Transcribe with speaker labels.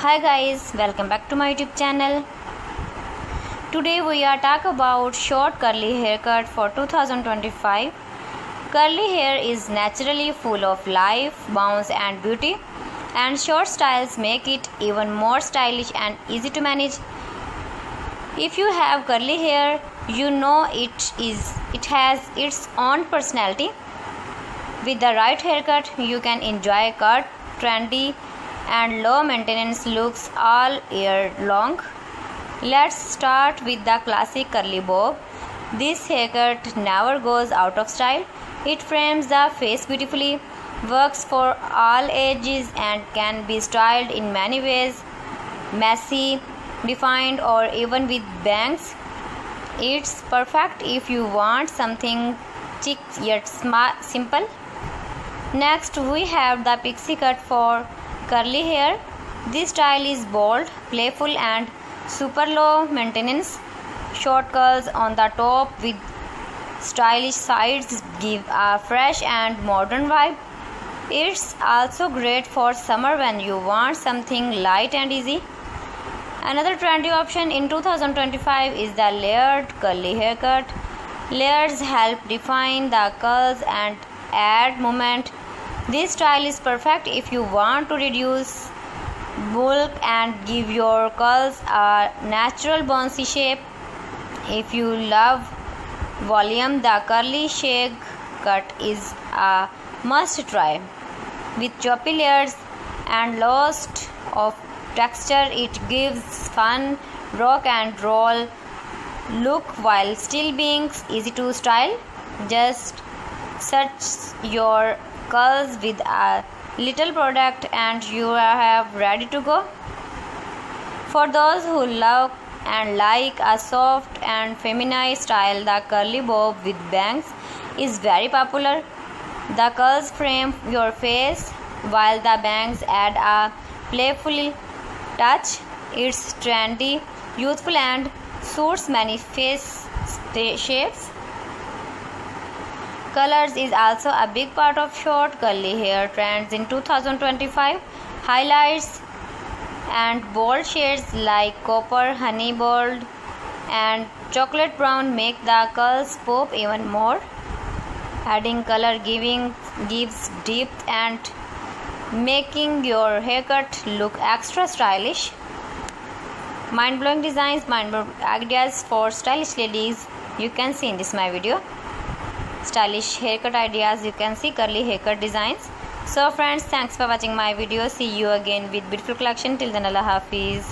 Speaker 1: Hi guys, welcome back to my YouTube channel. Today we are talking about short curly haircut for 2025. Curly hair is naturally full of life, bounce and beauty, and short styles make it even more stylish and easy to manage. If you have curly hair, you know it has its own personality. With the right haircut, you can enjoy cut, trendy and low maintenance looks all year long. Let's start with the classic curly bob. This haircut never goes out of style. It frames the face beautifully, works for all ages and can be styled in many ways, messy, defined or even with bangs. It's perfect if you want something chic yet simple. Next we have the pixie cut for curly hair. This style is bold, playful and super low maintenance. Short curls on the top with stylish sides give a fresh and modern vibe. It's also great for summer when you want something light and easy. Another trendy option in 2025 is the layered curly haircut. Layers help define the curls and add movement. This style is perfect if you want to reduce bulk and give your curls a natural bouncy shape. If you love volume, the curly shake cut is a must try. With choppy layers and lots of texture, it gives fun rock and roll look while still being easy to style. Just search your curls with a little product and you are ready to go. For those who love and like a soft and feminine style, the curly bob with bangs is very popular. The curls frame your face while the bangs add a playful touch. It's trendy, youthful and suits many face shapes. Colors is also a big part of short curly hair trends in 2025. Highlights and bold shades like copper, honey gold and chocolate brown make the curls pop even more. Adding color gives depth and making your haircut look extra stylish. Mind-blowing designs, mind-blowing ideas for stylish ladies you can see in this my video. Stylish haircut ideas, you can see curly haircut designs. So friends, thanks for watching my video. See you again with beautiful collection. Till then, Allah Hafiz.